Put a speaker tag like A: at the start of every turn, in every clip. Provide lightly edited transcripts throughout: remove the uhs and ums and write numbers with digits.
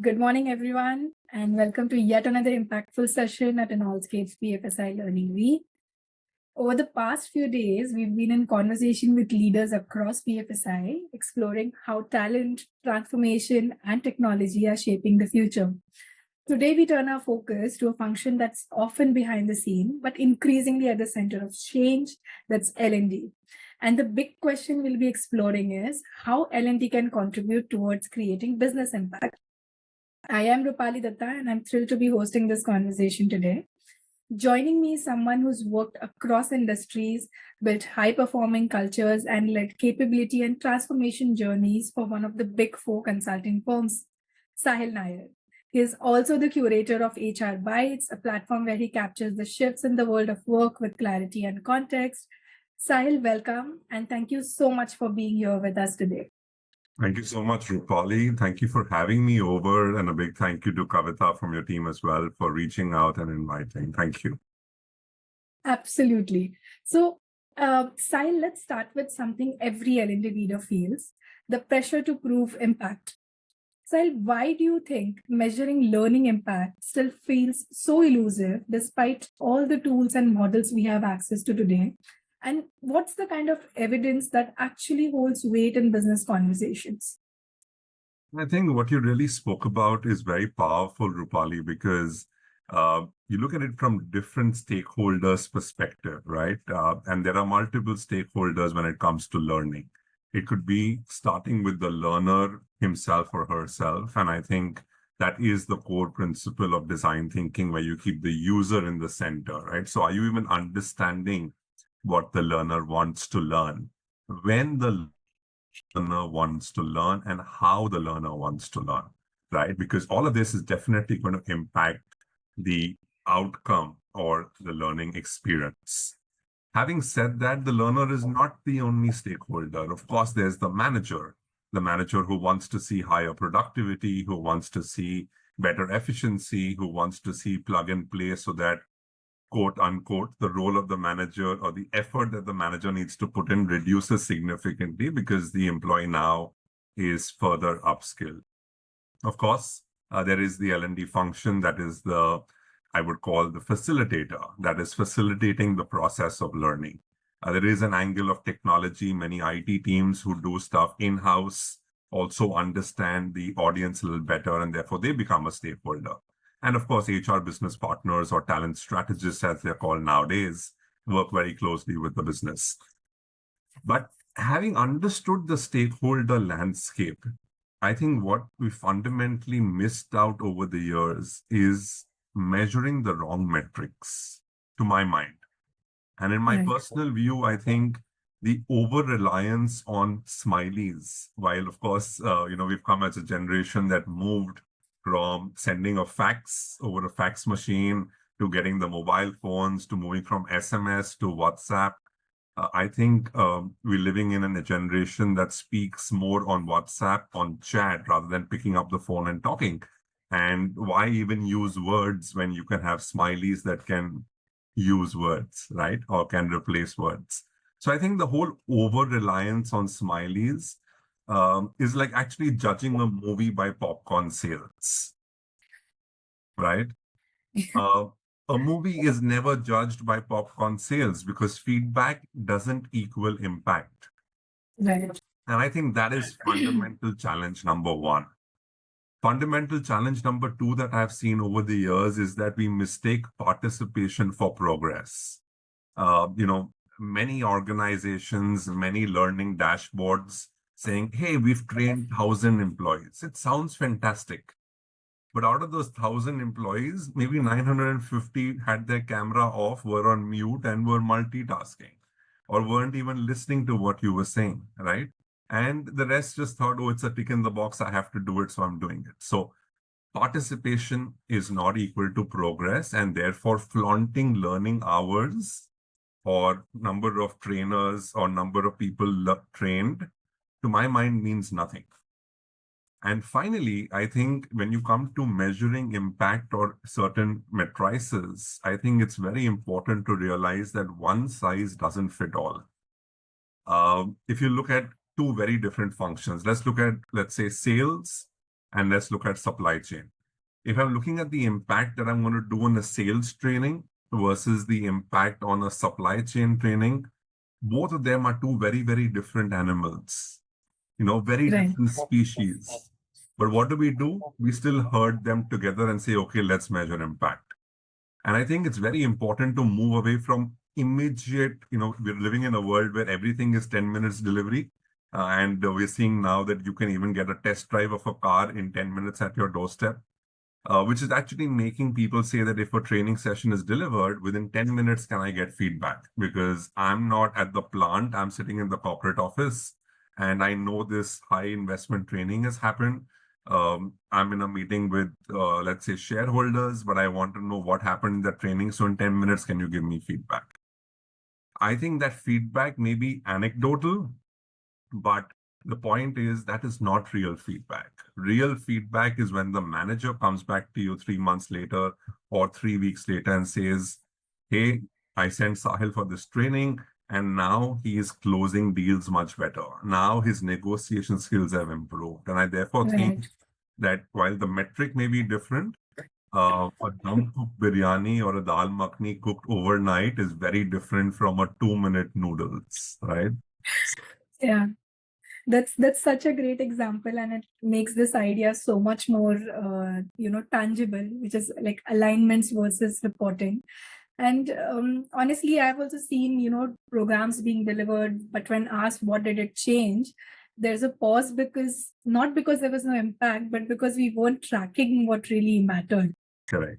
A: Good morning, everyone, and welcome to yet another impactful session at KNOLSKAPE's BFSI Learning Week. Over the past few days, we've been in conversation with leaders across BFSI, exploring how talent, transformation, and technology are shaping the future. Today, we turn our focus to a function that's often behind the scene, but increasingly at the center of change, that's L&D. And the big question we'll be exploring is how L&D can contribute towards creating business impact. I am Rupali Dutta, and I'm thrilled to be hosting this conversation today. Joining me is someone who's worked across industries, built high-performing cultures, and led capability and transformation journeys for one of the big four consulting firms, Sahil Nayar. He is also the curator of HR Bytes, a platform where he captures the shifts in the world of work with clarity and context. Sahil, welcome, and thank you so much for being here with us today.
B: Thank you so much, Rupali. Thank you for having me over, and a big thank you to Kavita from your team as well for reaching out and inviting. Thank you.
A: Absolutely. So, Sahil, let's start with something every L&D leader feels, the pressure to prove impact. Sahil, why do you think measuring learning impact still feels so elusive despite all the tools and models we have access to today? And what's the kind of evidence that actually holds weight in business conversations?
B: I think what you really spoke about is very powerful, Rupali, because you look at it from different stakeholders' perspective, right? And there are multiple stakeholders when it comes to learning. It could be starting with the learner himself or herself. And I think that is the core principle of design thinking, where you keep the user in the center, right? So are you even understanding what the learner wants to learn, when the learner wants to learn, and how the learner wants to learn, right? Because all of this is definitely going to impact the outcome or the learning experience. Having said that, the learner is not the only stakeholder. Of course, there's the manager who wants to see higher productivity, who wants to see better efficiency, who wants to see plug and play so that, quote unquote, the role of the manager or the effort that the manager needs to put in reduces significantly because the employee now is further upskilled. Of course, there is the L&D function that is I would call the facilitator, that is facilitating the process of learning. There is an angle of technology. Many IT teams who do stuff in-house also understand the audience a little better, and therefore they become a stakeholder. And of course, HR business partners or talent strategists, as they're called nowadays, work very closely with the business. But having understood the stakeholder landscape, I think what we fundamentally missed out over the years is measuring the wrong metrics, to my mind. And in my personal view, I think the over-reliance on smileys, while of course, we've come as a generation that moved from sending a fax over a fax machine to getting the mobile phones to moving from SMS to WhatsApp. I think we're living in a generation that speaks more on WhatsApp, on chat, rather than picking up the phone and talking. And why even use words when you can have smileys that can use words, right? Or can replace words. So I think the whole over-reliance on smileys is like actually judging a movie by popcorn sales, right? A movie is never judged by popcorn sales because feedback doesn't equal impact.
A: Right.
B: And I think that is fundamental challenge number one. Fundamental challenge number two that I've seen over the years is that we mistake participation for progress. Many organizations, many learning dashboards saying, hey, we've trained 1,000 employees. It sounds fantastic. But out of those 1,000 employees, maybe 950 had their camera off, were on mute, and were multitasking, or weren't even listening to what you were saying, right? And the rest just thought, oh, it's a tick in the box, I have to do it, so I'm doing it. So participation is not equal to progress, and therefore flaunting learning hours or number of trainers or number of people trained, to my mind, means nothing. And finally, I think when you come to measuring impact or certain matrices, I think it's very important to realize that one size doesn't fit all. If you look at two very different functions, let's look at, let's say, sales and let's look at supply chain. If I'm looking at the impact that I'm going to do on a sales training versus the impact on a supply chain training, both of them are two very, very different animals, very
A: Right.
B: different species. But what do? We still herd them together and say, okay, let's measure impact. And I think it's very important to move away from immediate, we're living in a world where everything is 10 minutes delivery. And we're seeing now that you can even get a test drive of a car in 10 minutes at your doorstep, which is actually making people say that if a training session is delivered, within 10 minutes, can I get feedback? Because I'm not at the plant, I'm sitting in the corporate office, and I know this high investment training has happened. I'm in a meeting with, let's say, shareholders, but I want to know what happened in the training. So in 10 minutes, can you give me feedback? I think that feedback may be anecdotal, but the point is that is not real feedback. Real feedback is when the manager comes back to you 3 months later or 3 weeks later and says, hey, I sent Sahil for this training, and now he is closing deals much better. Now his negotiation skills have improved. And I therefore think that while the metric may be different, a dum-cooked biryani or a dal makhni cooked overnight is very different from a 2-minute noodles, right?
A: Yeah. That's such a great example, and it makes this idea so much more tangible, which is like alignments versus reporting. And honestly, I've also seen programs being delivered, but when asked what did it change, there's a pause, because not because there was no impact, but because we weren't tracking what really mattered.
B: Correct.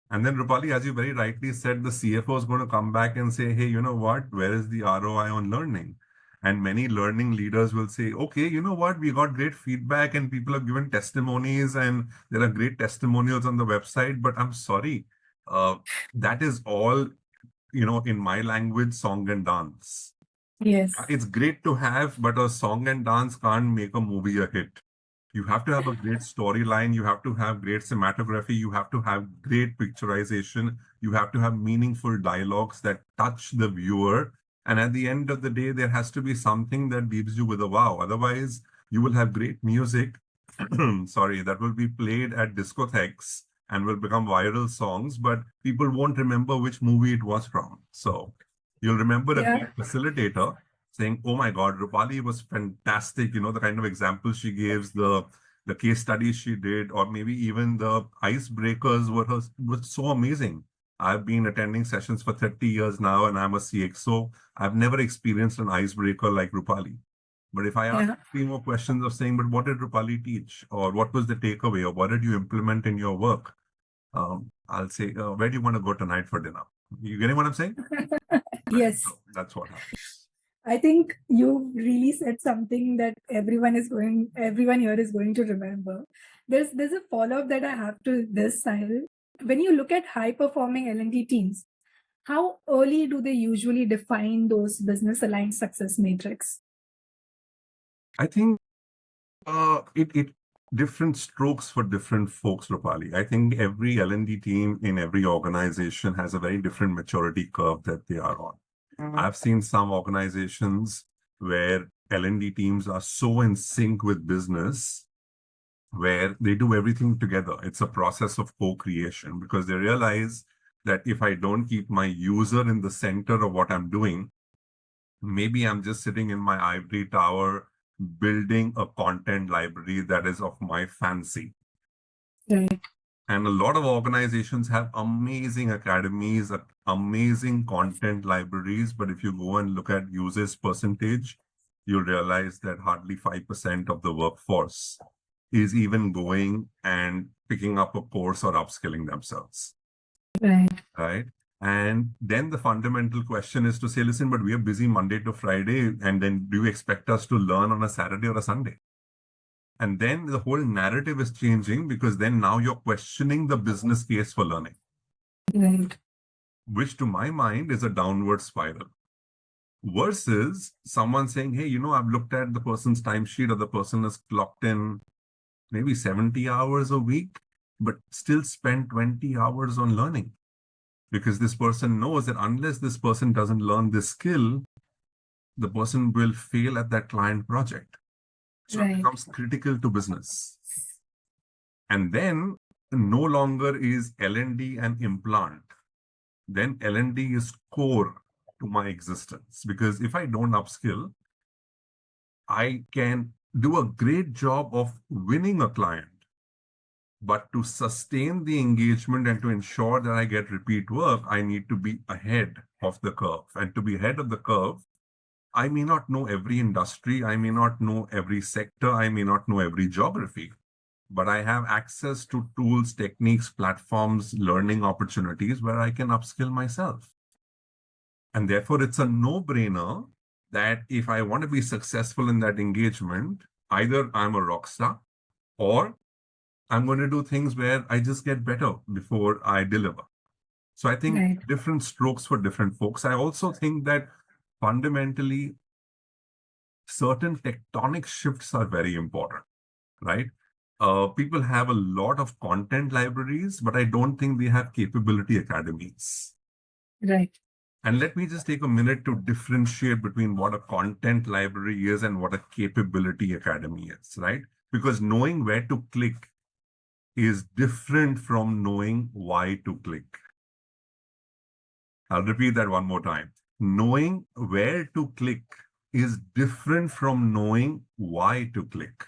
B: And then, Rupali, as you very rightly said, the CFO is going to come back and say, hey, you know what? Where is the ROI on learning? And many learning leaders will say, okay, you know what? We got great feedback and people have given testimonies and there are great testimonials on the website. But I'm sorry, that is all, in my language, song and dance.
A: Yes.
B: It's great to have, but a song and dance can't make a movie a hit. You have to have a great storyline. You have to have great cinematography. You have to have great picturization. You have to have meaningful dialogues that touch the viewer. And at the end of the day, there has to be something that leaves you with a wow. Otherwise, you will have great music, sorry, that will be played at discotheques and will become viral songs, but people won't remember which movie it was from. So you'll remember a great facilitator saying, oh my God, Rupali was fantastic. The kind of examples she gives, the case studies she did, or maybe even the icebreakers were so amazing. I've been attending sessions for 30 years now, and I'm a CXO. I've never experienced an icebreaker like Rupali. But if I ask 3 more questions of saying, but what did Rupali teach? Or what was the takeaway? Or what did you implement in your work? I'll say, where do you want to go tonight for dinner? You getting what I'm saying?
A: Yes.
B: So that's what happens.
A: I think you really said something that everyone here is going to remember. There's a follow-up that I have to this, Sahil. When you look at high-performing L&D teams, how early do they usually define those business-aligned success metrics?
B: I think it different strokes for different folks, Rupali. I think every L&D team in every organization has a very different maturity curve that they are on. I've seen some organizations where L&D teams are so in sync with business, where they do everything together. It's a process of co-creation because they realize that if I don't keep my user in the center of what I'm doing, maybe I'm just sitting in my ivory tower building a content library that is of my fancy.
A: Right.
B: And a lot of organizations have amazing academies, amazing content libraries. But if you go and look at users percentage, you'll realize that hardly 5% of the workforce is even going and picking up a course or upskilling themselves. Right. And then the fundamental question is to say, listen, but we are busy Monday to Friday. And then do you expect us to learn on a Saturday or a Sunday? And then the whole narrative is changing because then now you're questioning the business case for learning.
A: Right.
B: Which to my mind is a downward spiral. Versus someone saying, hey, I've looked at the person's timesheet or the person has clocked in maybe 70 hours a week, but still spent 20 hours on learning. Because this person knows that unless this person doesn't learn this skill, the person will fail at that client project. So it becomes critical to business. And then no longer is L&D an implant. Then L&D is core to my existence. Because if I don't upskill, I can do a great job of winning a client. But to sustain the engagement and to ensure that I get repeat work, I need to be ahead of the curve. And to be ahead of the curve, I may not know every industry, I may not know every sector, I may not know every geography, but I have access to tools, techniques, platforms, learning opportunities where I can upskill myself. And therefore, it's a no-brainer that if I want to be successful in that engagement, either I'm a rock star or I'm going to do things where I just get better before I deliver. So I think
A: Right.
B: different strokes for different folks. I also think that fundamentally, certain tectonic shifts are very important, right? People have a lot of content libraries, but I don't think they have capability academies.
A: Right.
B: And let me just take a minute to differentiate between what a content library is and what a capability academy is, right? Because knowing where to click is different from knowing why to click. I'll repeat that one more time. Knowing where to click is different from knowing why to click.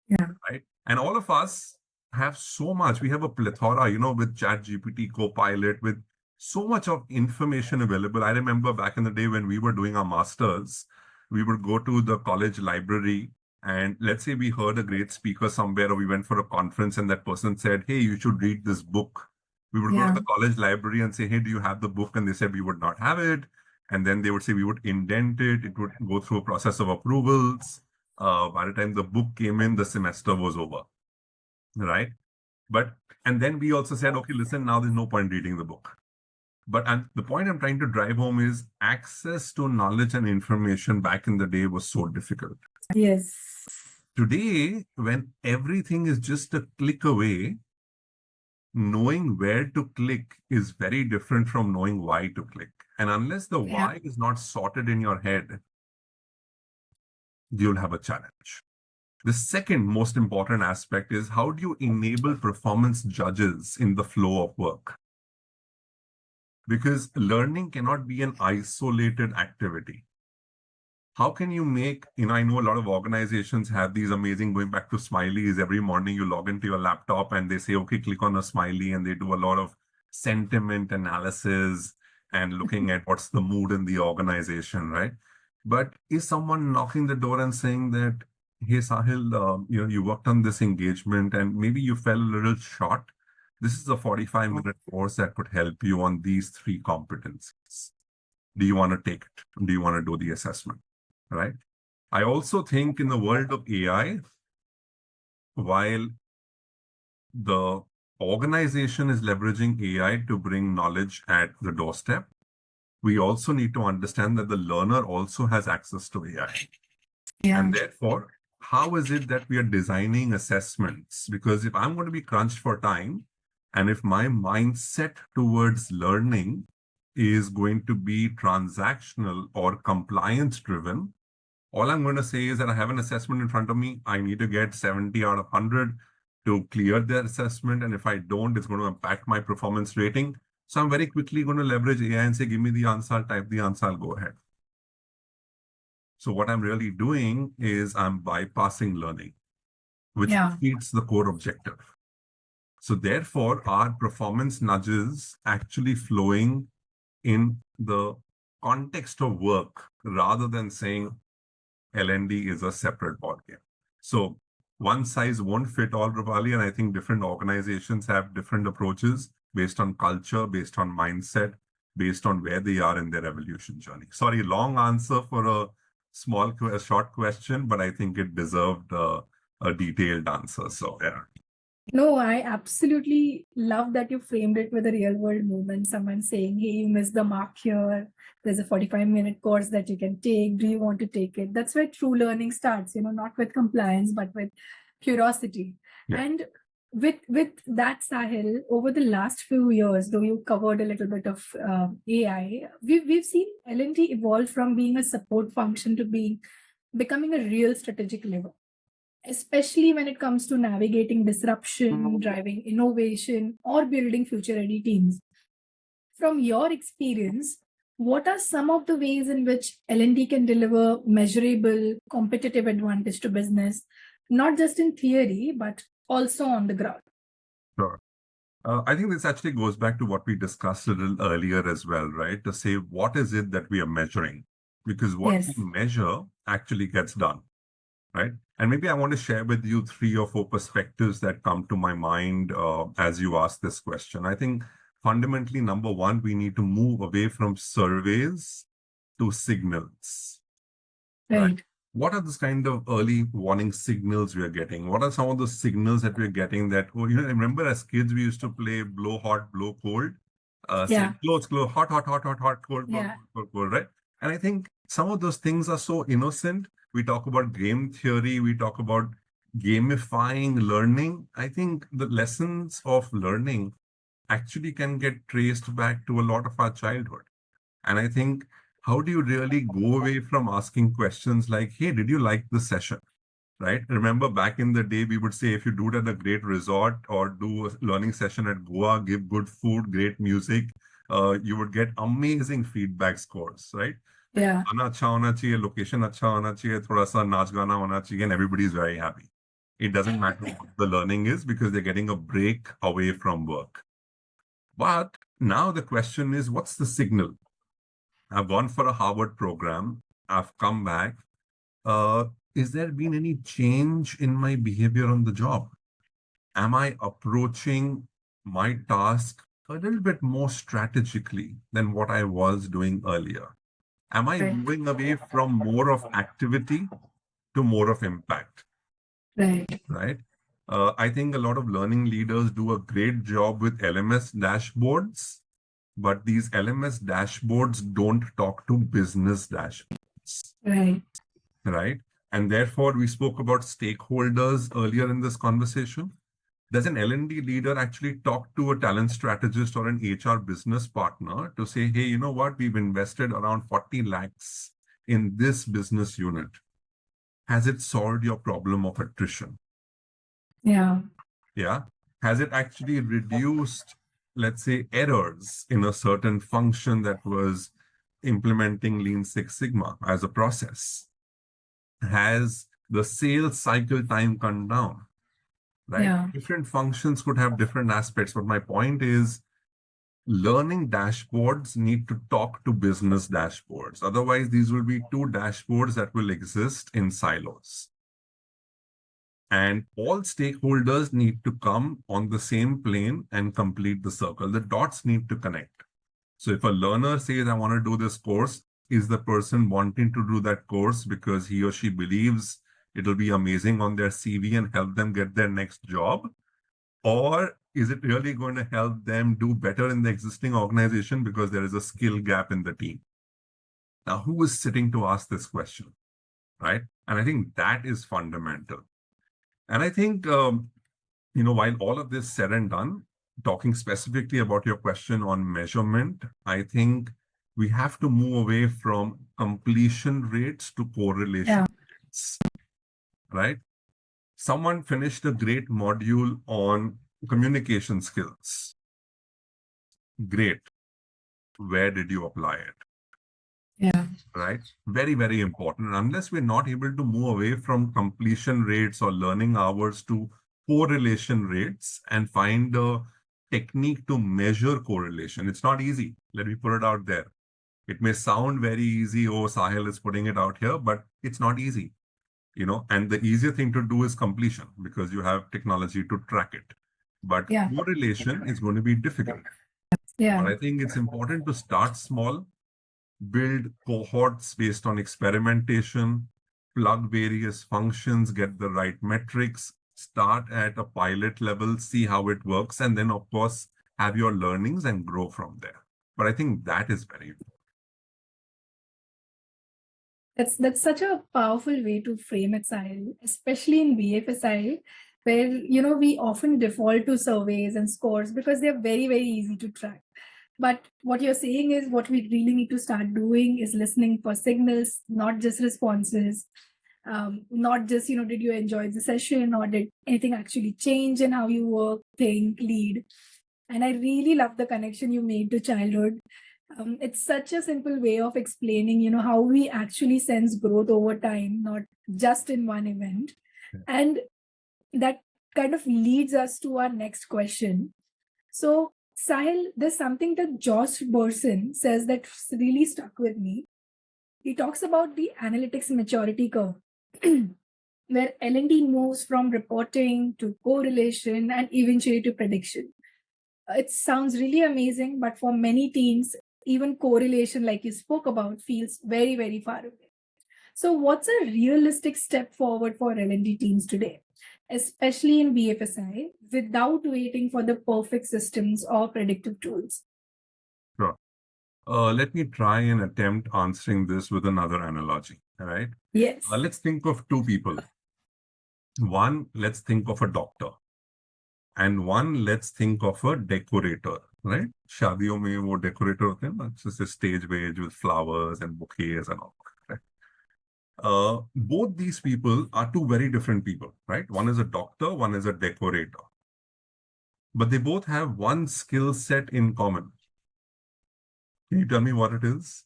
A: Yeah.
B: Right? And all of us have so much. We have a plethora, with ChatGPT, Copilot, with so much of information available. I remember back in the day when we were doing our masters, we would go to the college library and let's say we heard a great speaker somewhere or we went for a conference and that person said, hey, you should read this book. We would go to the college library and say, hey, do you have the book? And they said we would not have it. And then they would say we would indent it. It would go through a process of approvals. By the time the book came in, the semester was over, right? And then we also said, okay, listen, now there's no point reading the book. But the point I'm trying to drive home is access to knowledge and information back in the day was so difficult.
A: Yes.
B: Today, when everything is just a click away, knowing where to click is very different from knowing why to click. And unless the why is not sorted in your head, you'll have a challenge. The second most important aspect is how do you enable performance judges in the flow of work? Because learning cannot be an isolated activity. How can you make, I know a lot of organizations have these amazing, going back to smileys, every morning you log into your laptop and they say, okay, click on a smiley, and they do a lot of sentiment analysis and looking at what's the mood in the organization, right? But is someone knocking the door and saying that, hey, Sahil, you worked on this engagement and maybe you fell a little short. This is a 45-minute course that could help you on these 3 competencies. Do you want to take it? Do you want to do the assessment? Right? I also think in the world of AI, while the organization is leveraging AI to bring knowledge at the doorstep, we also need to understand that the learner also has access to AI.
A: Yeah.
B: And therefore, how is it that we are designing assessments? Because if I'm going to be crunched for time, and if my mindset towards learning is going to be transactional or compliance driven, all I'm going to say is that I have an assessment in front of me. I need to get 70 out of 100 to clear the assessment. And if I don't, it's going to impact my performance rating. So I'm very quickly going to leverage AI and say, give me the answer, I'll type the answer, I'll go ahead. So what I'm really doing is I'm bypassing learning, which defeats the core objective. So therefore, our performance nudges actually flowing in the context of work rather than saying L&D is a separate ballgame. So one size won't fit all, Rupali, and I think different organizations have different approaches based on culture, based on mindset, based on where they are in their evolution journey. Sorry, long answer for a short question, but I think it deserved a detailed answer. So yeah.
A: No, I absolutely love that you framed it with a real world moment. Someone saying, hey, you missed the mark here. There's a 45-minute course that you can take. Do you want to take it? That's where true learning starts, not with compliance, but with curiosity.
B: Yeah.
A: And with that, Sahil, over the last few years, though you covered a little bit of AI, we've seen L&D evolve from being a support function to becoming a real strategic lever. especially when it comes to navigating disruption, driving innovation, or building future ready teams. From your experience, what are some of the ways in which L&D can deliver measurable competitive advantage to business, not just in theory, but also on the ground?
B: Sure. I think this actually goes back to what we discussed a little earlier as well, right? To say, what is it that we are measuring? Because what
A: Yes.
B: we measure actually gets done, right? And maybe I want to share with you 3 or 4 perspectives that come to my mind as you ask this question. I think fundamentally, number one, we need to move away from surveys to signals, right?
A: Right.
B: What are those kind of early warning signals we are getting? What are some of the signals that we're getting that, oh, remember as kids, we used to play blow hot, blow cold, say
A: Yeah.
B: close, close, hot, hot, hot, hot, hot, cold, cold,
A: Yeah.
B: cold, cold, cold, right? And I think some of those things are so innocent. We talk about game theory, we talk about gamifying learning. I think the lessons of learning actually can get traced back to a lot of our childhood. And I think, how do you really go away from asking questions like, hey, did you like the session? Right? Remember back in the day, we would say, if you do it at a great resort or do a learning session at Goa, give good food, great music, you would get amazing feedback scores, right?
A: Yeah.
B: खाना अच्छा होना चाहिए, location अच्छा होना चाहिए, थोड़ा सा नाच गाना होना चाहिए, and everybody is very happy. It doesn't matter what the learning is because they're getting a break away from work. But now the question is, what's the signal? I've gone for a Harvard program. I've come back. Is there been any change in my behavior on the job? Am I approaching my task a little bit more strategically than what I was doing earlier? Am I
A: Right.
B: moving away from more of activity to more of impact?
A: Right.
B: Right? I think a lot of learning leaders do a great job with LMS dashboards, but these LMS dashboards don't talk to business dashboards,
A: Right.
B: right? And therefore, we spoke about stakeholders earlier in this conversation. Does an L&D leader actually talk to a talent strategist or an HR business partner to say, hey, you know what? We've invested around 40 lakhs in this business unit. Has it solved your problem of attrition?
A: Yeah.
B: Yeah. Has it actually reduced, let's say, errors in a certain function that was implementing Lean Six Sigma as a process? Has the sales cycle time come down? Right?
A: Yeah.
B: Different functions could have different aspects, but my point is learning dashboards need to talk to business dashboards. Otherwise, these will be 2 dashboards that will exist in silos. And all stakeholders need to come on the same plane and complete the circle. The dots need to connect. So if a learner says, I want to do this course, is the person wanting to do that course because he or she believes it'll be amazing on their CV and help them get their next job? Or is it really going to help them do better in the existing organization because there is a skill gap in the team? Now, who is sitting to ask this question, right? And I think that is fundamental. And I think, while all of this said and done, talking specifically about your question on measurement, I think we have to move away from completion rates to correlation rates, right? Someone finished a great module on communication skills. Great. Where did you apply it?
A: Yeah.
B: Right? Very, very important. And unless we're not able to move away from completion rates or learning hours to correlation rates and find a technique to measure correlation, it's not easy. Let me put it out there. It may sound very easy. Oh, Sahil is putting it out here, but it's not easy. And the easier thing to do is completion because you have technology to track it. But
A: Yeah.
B: correlation is going to be difficult.
A: Yeah.
B: But I think it's important to start small, build cohorts based on experimentation, plug various functions, get the right metrics, start at a pilot level, see how it works, and then, of course, have your learnings and grow from there. But I think that is very important.
A: That's such a powerful way to frame it, Sahil, especially in BFSI, where we often default to surveys and scores because they're very, very easy to track. But what you're saying is what we really need to start doing is listening for signals, not just responses. Not just, did you enjoy the session or did anything actually change in how you work, think, lead? And I really love the connection you made to childhood. It's such a simple way of explaining, how we actually sense growth over time, not just in one event.
B: Yeah.
A: And that kind of leads us to our next question. So, Sahil, there's something that Josh Bersin says that really stuck with me. He talks about the analytics maturity curve, where L&D moves from reporting to correlation and eventually to prediction. It sounds really amazing, but for many teams, even correlation, like you spoke about, feels very, very far away. So, what's a realistic step forward for L&D teams today, especially in BFSI, without waiting for the perfect systems or predictive tools?
B: Sure. Let me try and attempt answering this with another analogy. All right.
A: Yes.
B: Let's think of two people. One, let's think of a doctor. And one, let's think of a decorator, right? शादियों में वो decorator होते हैं ना, just a stage page with flowers and bouquets and all that, right? Both these people are two very different people, right? One is a doctor, one is a decorator. But they both have one skill set in common. Can you tell me what it is?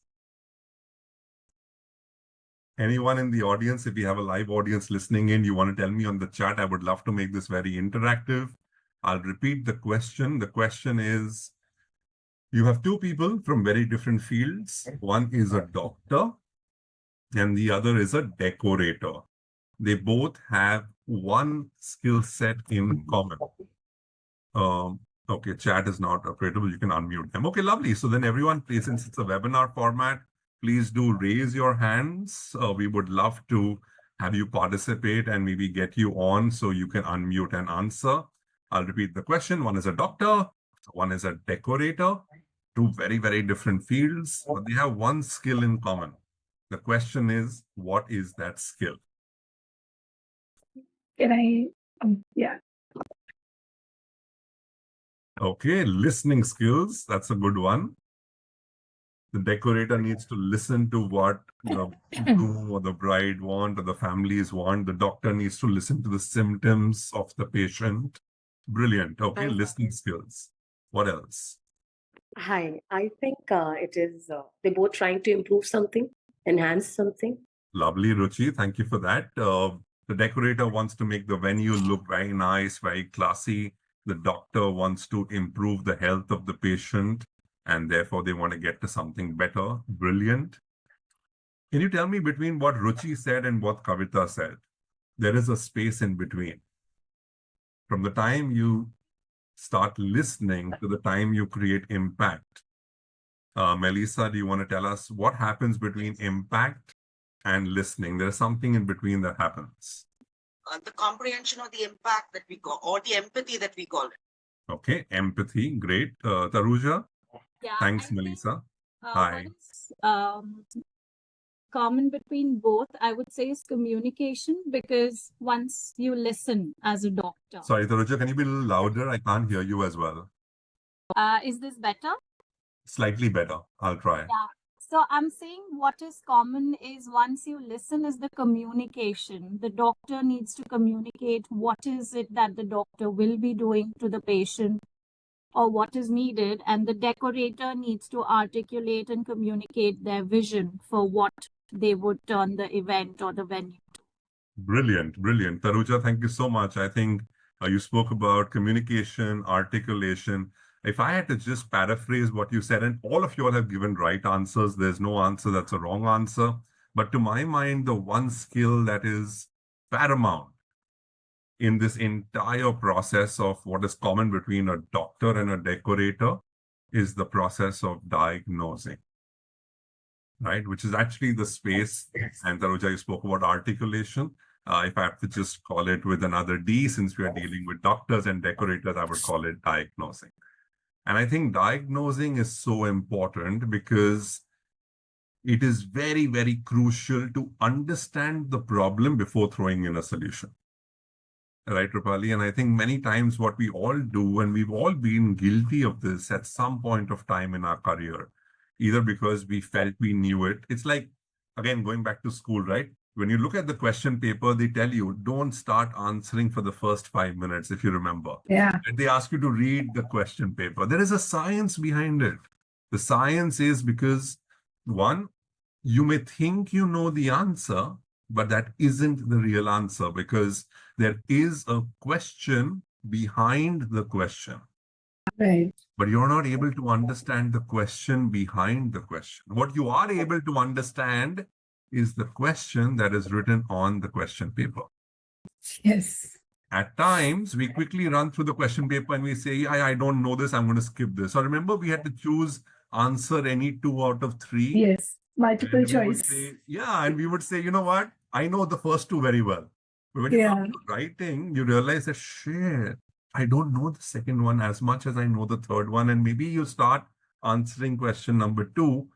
B: Anyone in the audience, if you have a live audience listening in, you want to tell me on the chat, I would love to make this very interactive. I'll repeat the question. The question is, you have two people from very different fields. One is a doctor and the other is a decorator. They both have one skill set in common. Okay, chat is not operable. You can unmute them. Okay, lovely. So then everyone, please, since it's a webinar format, please do raise your hands. We would love to have you participate and maybe get you on so you can unmute and answer. I'll repeat the question. One is a doctor, one is a decorator, two very, very different fields, but they have one skill in common. The question is, what is that skill?
A: Can I? Yeah.
B: Okay, listening skills. That's a good one. The decorator needs to listen to what the groom or the bride want or the families want. The doctor needs to listen to the symptoms of the patient. Brilliant. Okay, listening skills. What else?
C: Hi, I think it is they're both trying to improve something, enhance something.
B: Lovely, Ruchi. Thank you for that. The decorator wants to make the venue look very nice, very classy. The doctor wants to improve the health of the patient, and therefore they want to get to something better. Brilliant. Can you tell me between what Ruchi said and what Kavita said? There is a space in between. From the time you start listening to the time you create impact. Melissa, do you want to tell us what happens between impact and listening? There's something in between that happens.
D: The comprehension of the impact that we call, or the empathy that we call it.
B: Okay, empathy, great. Taruja?
E: Yeah,
B: Thanks,
E: I
B: Melissa.
E: think,
B: Hi.
E: what is common between both, I would say, is communication, because once you listen as a doctor.
B: Sorry, Taruja, can you be a little louder? I can't hear you as well.
E: Is this better?
B: Slightly better. I'll try.
E: Yeah. So I'm saying what is common is once you listen is the communication. The doctor needs to communicate what is it that the doctor will be doing to the patient or what is needed, and the decorator needs to articulate and communicate their vision for what they would turn the event or the venue to.
B: Brilliant, brilliant. Taruja, thank you so much. I think you spoke about communication, articulation. If I had to just paraphrase what you said, and all of you all have given right answers, there's no answer that's a wrong answer. But to my mind, the one skill that is paramount in this entire process of what is common between a doctor and a decorator is the process of diagnosing, right? Which is actually the space, and Taruja, you spoke about articulation. If I have to just call it with another D, since we are dealing with doctors and decorators, I would call it diagnosing. And I think diagnosing is so important because it is very, very crucial to understand the problem before throwing in a solution. Right, Rupali? And I think many times what we all do, and we've all been guilty of this at some point of time in our career, either because we felt we knew it. It's like, again, going back to school, right? When you look at the question paper, they tell you, don't start answering for the first 5 minutes, if you remember.
A: Yeah.
B: And they ask you to read the question paper. There is a science behind it. The science is because, one, you may think you know the answer, but that isn't the real answer because there is a question behind the question.
A: Right.
B: But you're not able to understand the question behind the question. What you are able to understand is the question that is written on the question paper.
A: Yes.
B: At times, we quickly run through the question paper and we say, I don't know this, I'm going to skip this. So remember, we had to choose answer any 2 out of 3.
A: Yes. Multiple
B: And we would
A: choice.
B: say, and we would say, you know what? I know the first 2 very well. But when you come to writing, you realize that, shit, I don't know the second one as much as I know the third one. And maybe you start answering question number 2,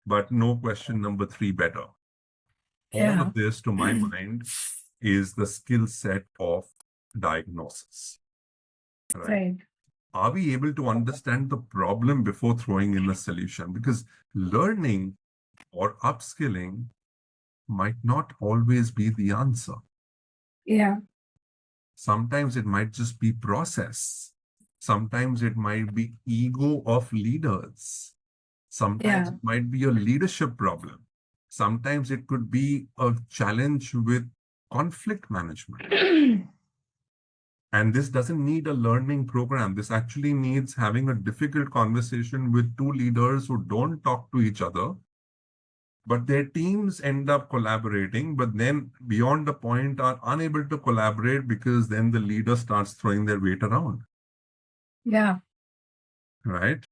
B: but know question number 3 better. All of this, to my mind, is the skill set of diagnosis.
A: Right.
B: Are we able to understand the problem before throwing in a solution? Because learning or upskilling might not always be the answer.
A: Yeah.
B: Sometimes it might just be process. Sometimes it might be ego of leaders. Sometimes it might be a leadership problem. Sometimes it could be a challenge with conflict management. And this doesn't need a learning program. This actually needs having a difficult conversation with 2 leaders who don't talk to each other, but their teams end up collaborating, but then beyond the point are unable to collaborate because then the leader starts throwing their weight around.
A: Yeah.
B: Right?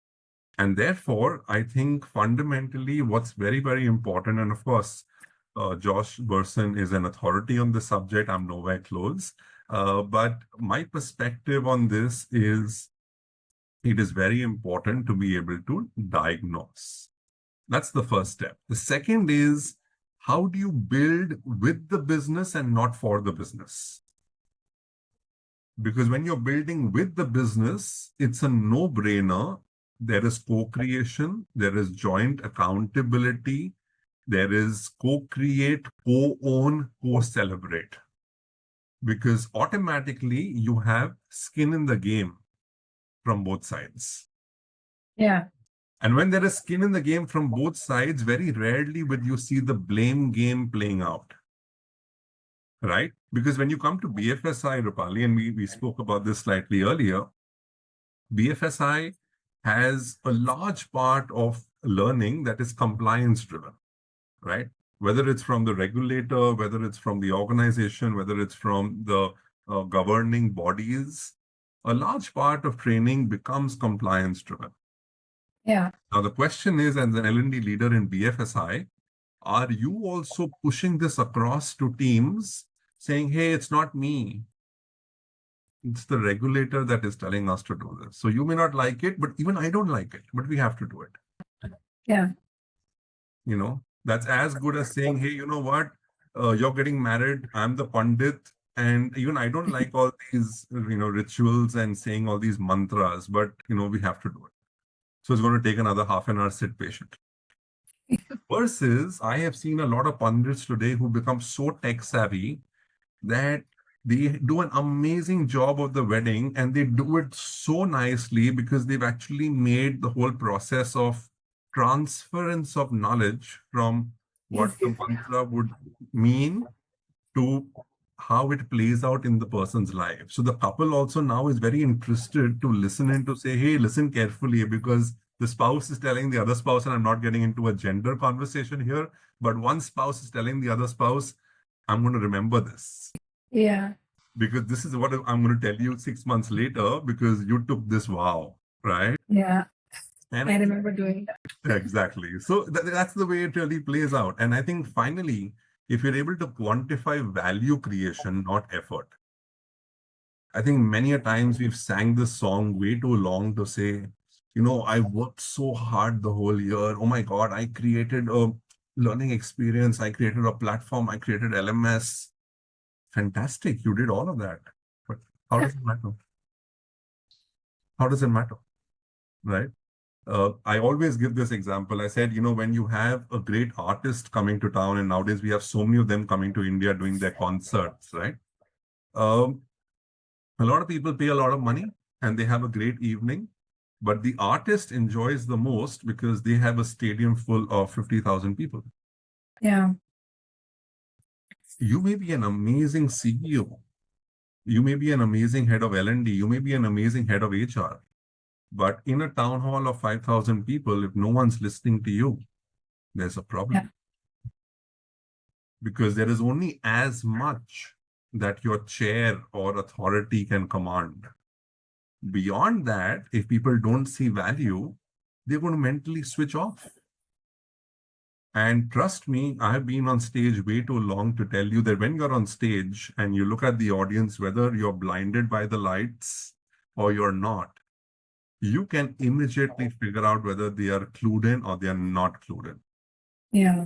B: And therefore, I think fundamentally what's very, very important, and of course, Josh Burson is an authority on the subject. I'm nowhere close. But my perspective on this is it is very important to be able to diagnose. That's the first step. The second is, how do you build with the business and not for the business? Because when you're building with the business, it's a no-brainer. There is co-creation, there is joint accountability, there is co-create, co-own, co-celebrate. Because automatically you have skin in the game from both sides.
A: Yeah.
B: And when there is skin in the game from both sides, very rarely will you see the blame game playing out. Right? Because when you come to BFSI, Rupali, and we spoke about this slightly earlier, BFSI has a large part of learning that is compliance driven, right? Whether it's from the regulator, whether it's from the organization, whether it's from the governing bodies, a large part of training becomes compliance driven.
A: Yeah.
B: Now, the question is, as an L&D leader in BFSI, are you also pushing this across to teams saying, hey, it's not me. It's the regulator that is telling us to do this. So you may not like it, but even I don't like it, but we have to do it.
A: Yeah.
B: You know, that's as good as saying, hey, you know what? You're getting married. I'm the Pandit. And even I don't like all these, rituals and saying all these mantras, but, we have to do it. So it's going to take another half an hour, sit patient. Versus, I have seen a lot of pundits today who become so tech savvy that they do an amazing job of the wedding and they do it so nicely because they've actually made the whole process of transference of knowledge from what the mantra would mean to how it plays out in the person's life. So the couple also now is very interested to listen in to say, hey, listen carefully, because the spouse is telling the other spouse, and I'm not getting into a gender conversation here, but one spouse is telling the other spouse, I'm going to remember this.
A: Yeah.
B: Because this is what I'm going to tell you 6 months later, because you took this vow, right?
A: Yeah.
B: And
A: I remember doing that.
B: Exactly. So that's the way it really plays out. And I think finally, if you're able to quantify value creation, not effort. I think many a times we've sang this song way too long to say, I worked so hard the whole year. Oh my God, I created a learning experience. I created a platform. I created LMS. Fantastic. You did all of that. But how does it matter? How does it matter? Right? I always give this example. I said, when you have a great artist coming to town, and nowadays we have so many of them coming to India doing their concerts, right? A lot of people pay a lot of money and they have a great evening, but the artist enjoys the most because they have a stadium full of 50,000 people.
A: Yeah.
B: You may be an amazing CEO. You may be an amazing head of L&D. You may be an amazing head of HR. But in a town hall of 5,000 people, if no one's listening to you, there's a problem.
A: Yeah.
B: Because there is only as much that your chair or authority can command. Beyond that, if people don't see value, they're going to mentally switch off. And trust me, I have been on stage way too long to tell you that when you're on stage and you look at the audience, whether you're blinded by the lights or you're not, you can immediately figure out whether they are clued in or they are not clued in.
A: Yeah.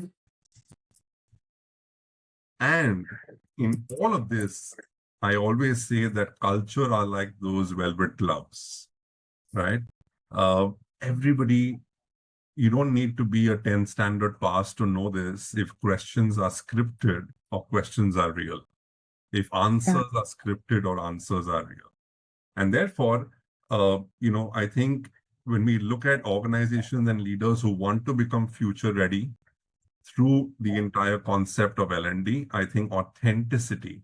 B: And in all of this, I always say that culture are like those velvet gloves, right? Everybody, you don't need to be a 10 standard pass to know this. If questions are scripted or questions are real, if answers are scripted or answers are real. And therefore, I think when we look at organizations and leaders who want to become future ready through the entire concept of L&D, I think authenticity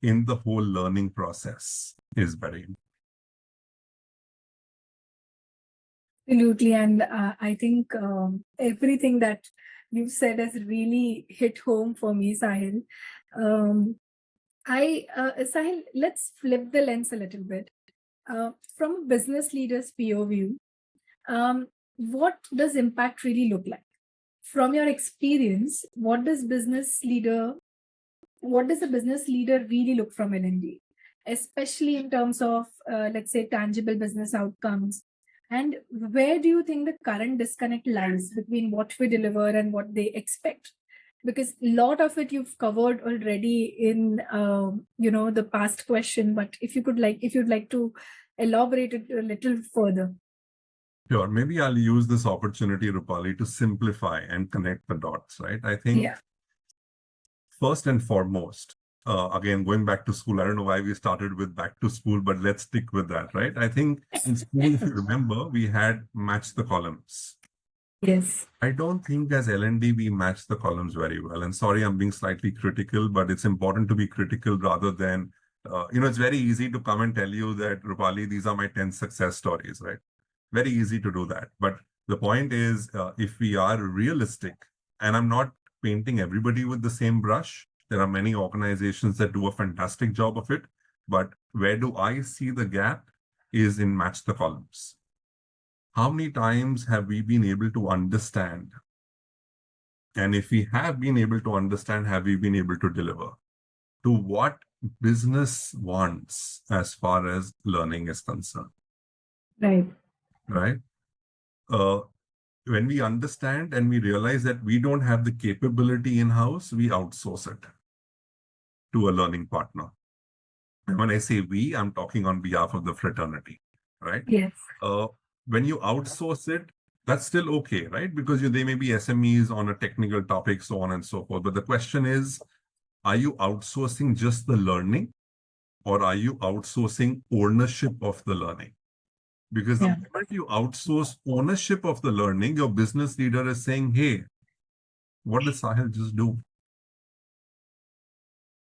B: in the whole learning process is very important.
A: Absolutely. And I think everything that you said has really hit home for me, Sahil. Sahil, let's flip the lens a little bit. From a business leader's POV, what does impact really look like? From your experience, what does a business leader really look from L&D, especially in terms of, let's say, tangible business outcomes? And where do you think the current disconnect lies between what we deliver and what they expect? Because a lot of it you've covered already in, the past question. But if you'd like to elaborate it a little further.
B: Sure. Maybe I'll use this opportunity, Rupali, to simplify and connect the dots, right? I think first and foremost, again, going back to school, I don't know why we started with back to school, but let's stick with that, right? I think in school, if you remember, we had match the columns.
A: Yes.
B: I don't think as L&D, we match the columns very well. And sorry, I'm being slightly critical, but it's important to be critical rather than, it's very easy to come and tell you that, Rupali, these are my 10 success stories, right? Very easy to do that. But the point is, if we are realistic, and I'm not painting everybody with the same brush, there are many organizations that do a fantastic job of it. But where do I see the gap is in match the columns. How many times have we been able to understand? And if we have been able to understand, have we been able to deliver to what business wants as far as learning is concerned?
A: Right.
B: Right. When we understand and we realize that we don't have the capability in-house, we outsource it to a learning partner. And when I say we, I'm talking on behalf of the fraternity, right?
A: Yes.
B: When you outsource it, that's still okay, right? Because they may be SMEs on a technical topic, so on and so forth. But the question is, are you outsourcing just the learning, or are you outsourcing ownership of the learning? Because the moment you outsource ownership of the learning, your business leader is saying, hey, what did Sahil just do?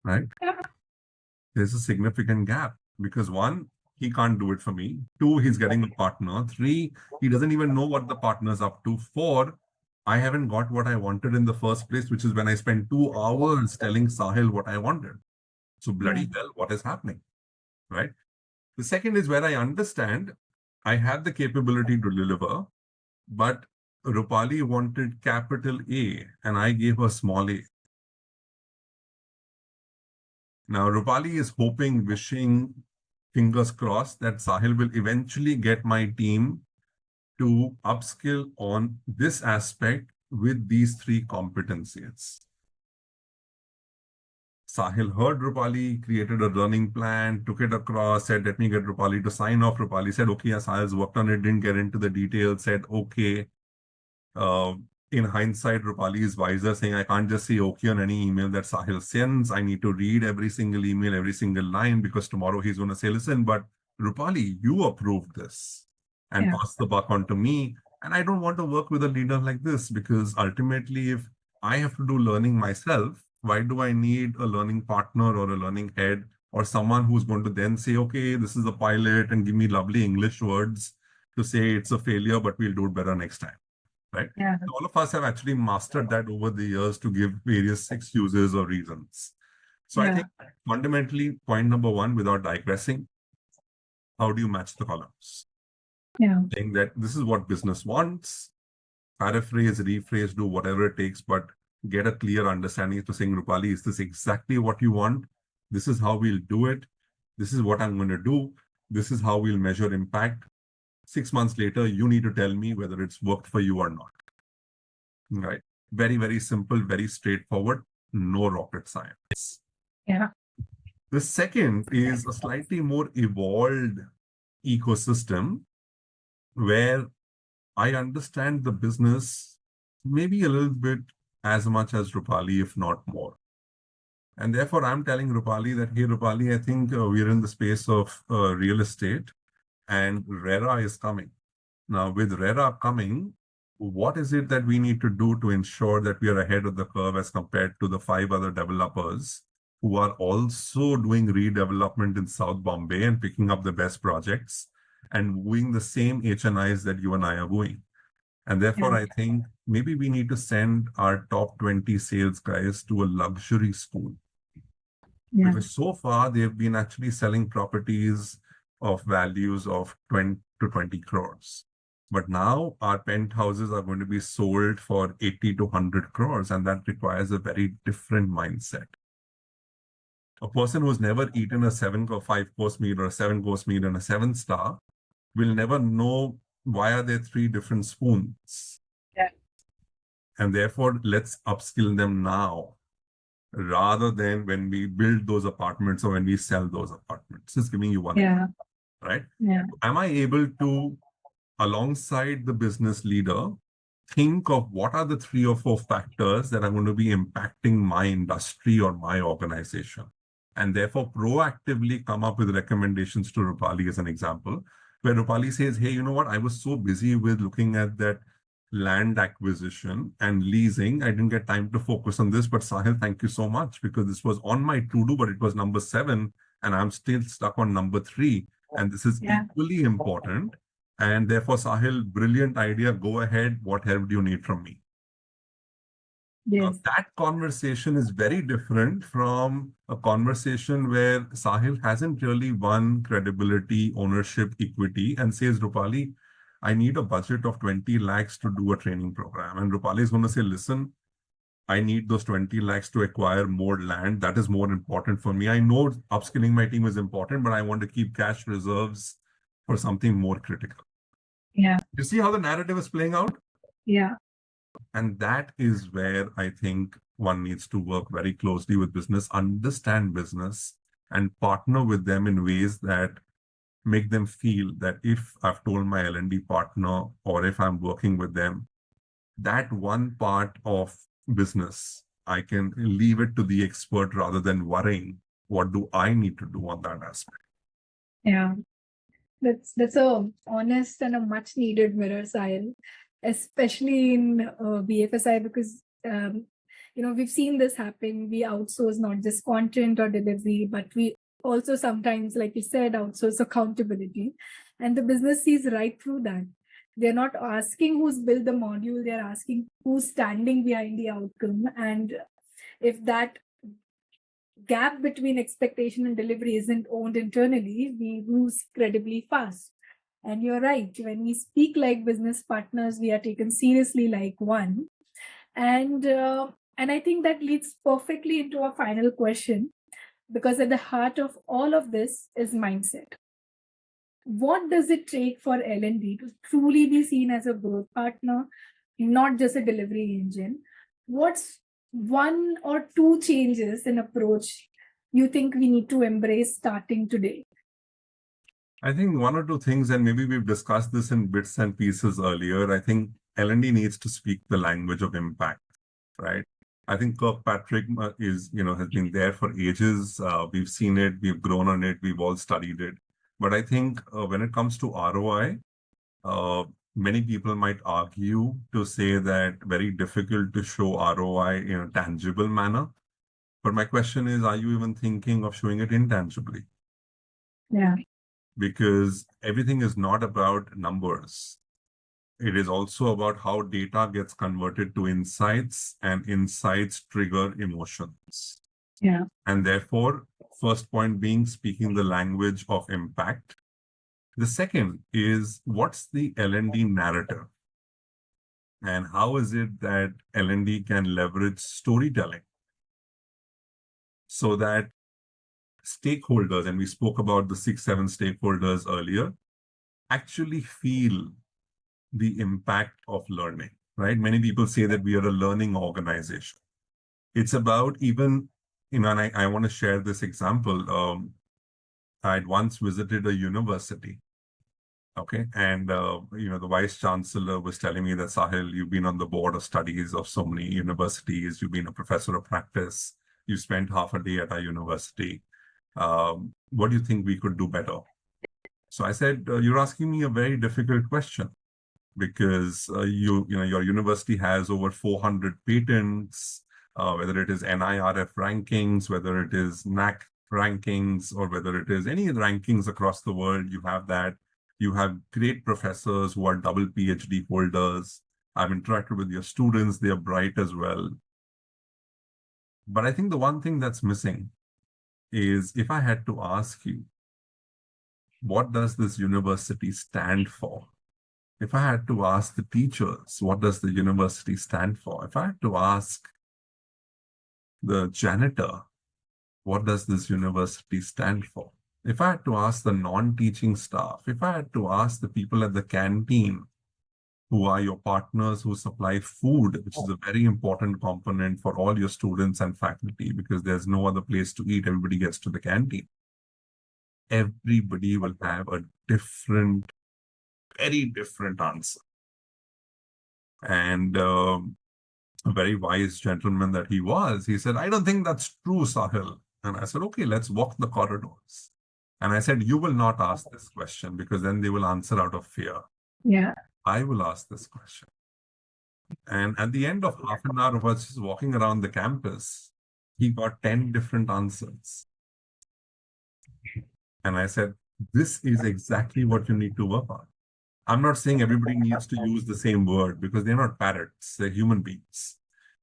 B: Right? There's a significant gap because one, he can't do it for me. Two, he's getting a partner. Three, he doesn't even know what the partner's up to. Four, I haven't got what I wanted in the first place, which is when I spent 2 hours telling Sahil what I wanted. So bloody hell, what is happening? Right? The second is where I understand I have the capability to deliver, but Rupali wanted capital A and I gave her small a. Now, Rupali is hoping, wishing, fingers crossed, that Sahil will eventually get my team to upskill on this aspect with these 3 competencies. Sahil heard Rupali, created a learning plan, took it across, said, let me get Rupali to sign off. Rupali said, okay, yes, Sahil's worked on it, didn't get into the details, said, okay. In hindsight, Rupali is wiser, saying, I can't just say okay on any email that Sahil sends. I need to read every single email, every single line, because tomorrow he's going to say, listen, but Rupali, you approved this and pass the buck on to me. And I don't want to work with a leader like this, because ultimately, if I have to do learning myself, why do I need a learning partner or a learning head or someone who's going to then say, okay, this is a pilot, and give me lovely English words to say it's a failure, but we'll do it better next time. Right?
A: Yeah.
B: So all of us have actually mastered that over the years to give various excuses or reasons. So I think fundamentally, point number one, without digressing, how do you match the columns?
A: Yeah.
B: Saying that this is what business wants, paraphrase, rephrase, do whatever it takes, but get a clear understanding to saying, Rupali, is this exactly what you want? This is how we'll do it. This is what I'm going to do. This is how we'll measure impact. 6 months later, you need to tell me whether it's worked for you or not. Right? Very, very simple, very straightforward, no rocket science.
A: Yeah.
B: The second is a slightly more evolved ecosystem where I understand the business maybe a little bit as much as Rupali, if not more. And therefore, I'm telling Rupali that, hey, Rupali, I think we're in the space of real estate, and RERA is coming. Now, with RERA coming, what is it that we need to do to ensure that we are ahead of the curve as compared to the 5 other developers who are also doing redevelopment in South Bombay and picking up the best projects and wooing the same HNIs that you and I are wooing? And therefore, I think maybe we need to send our top 20 sales guys to a luxury school. Because so far, they've been actually selling properties of values of 20 to 20 crores. But now our penthouses are going to be sold for 80 to 100 crores, and that requires a very different mindset. A person who's never eaten a 7 or 5-course meal or a 7-course meal and a 7-star will never know why are there 3 different spoons. And therefore, let's upskill them now, rather than when we build those apartments or when we sell those apartments. Just giving you one example, right? Am I able to, alongside the business leader, think of what are the 3 or 4 factors that are going to be impacting my industry or my organization, and therefore proactively come up with recommendations to Rupali as an example, where Rupali says, hey, you know what? I was so busy with looking at that land acquisition and leasing, I didn't get time to focus on this. But Sahil, thank you so much, because this was on my to-do, but it was number 7, and I'm still stuck on number 3. And this is equally important. And therefore, Sahil, brilliant idea. Go ahead. What help do you need from me? Now, that conversation is very different from a conversation where Sahil hasn't really won credibility, ownership, equity, and says, Rupali, I need a budget of 20 lakhs to do a training program. And Rupali is going to say, listen, I need those 20 lakhs to acquire more land. That is more important for me. I know upskilling my team is important, but I want to keep cash reserves for something more critical. You see how the narrative is playing out? And that is where I think one needs to work very closely with business, understand business, and partner with them in ways that make them feel that if I've told my L&D partner, or if I'm working with them, that one part of business, I can leave it to the expert rather than worrying, what do I need to do on that aspect?
A: That's a honest and a much needed mirror, Sahil, especially in BFSI, because we've seen this happen. We outsource not just content or delivery, but we also sometimes, like you said, outsource accountability. And the business sees right through that. They're not asking who's built the module, they're asking who's standing behind the outcome. And if that gap between expectation and delivery isn't owned internally, we lose credibly fast. And you're right, when we speak like business partners, we are taken seriously like one. And I think that leads perfectly into our final question, because at the heart of all of this is mindset. What does it take for L&D to truly be seen as a growth partner, not just a delivery engine? What's one or two changes in approach you think we need to embrace starting today?
B: I think one or two things, and maybe we've discussed this in bits and pieces earlier. I think L&D needs to speak the language of impact, right? I think Kirkpatrick has been there for ages. We've seen it, we've grown on it, we've all studied it. But I think when it comes to ROI, many people might argue to say that very difficult to show ROI in a tangible manner. But my question is, are you even thinking of showing it intangibly?
A: Yeah.
B: Because everything is not about numbers. It is also about how data gets converted to insights, and insights trigger emotions.
A: Yeah.
B: And therefore, first point being speaking the language of impact. The second is, what's the L&D narrative? And how is it that L&D can leverage storytelling so that stakeholders, and we spoke about the 6-7 stakeholders earlier, actually feel the impact of learning, right? Many people say that we are a learning organization. It's about even, and I want to share this example. I'd once visited a university, okay? And, the vice chancellor was telling me that, Sahil, you've been on the board of studies of so many universities. You've been a professor of practice. You spent half a day at our university. What do you think we could do better? So I said, you're asking me a very difficult question, because your university has over 400 patents, whether it is NIRF rankings, whether it is NAC rankings, or whether it is any rankings across the world, you have that. You have great professors who are double PhD holders. I've interacted with your students. They are bright as well. But I think the one thing that's missing is, if I had to ask you, what does this university stand for? If I had to ask the teachers, what does the university stand for? If I had to ask the janitor, what does this university stand for? If I had to ask the non-teaching staff, if I had to ask the people at the canteen, who are your partners who supply food, which is a very important component for all your students and faculty, because there's no other place to eat, everybody gets to the canteen. Everybody will have a different, very different answer. And a very wise gentleman that he said, I don't think that's true, Sahil. And I said, okay, let's walk the corridors. And I said, you will not ask this question, because then they will answer out of fear.
A: Yeah.
B: I will ask this question. And at the end of half an hour of us just walking around the campus, he got 10 different answers. And I said, this is exactly what you need to work on. I'm not saying everybody needs to use the same word, because they're not parrots, they're human beings.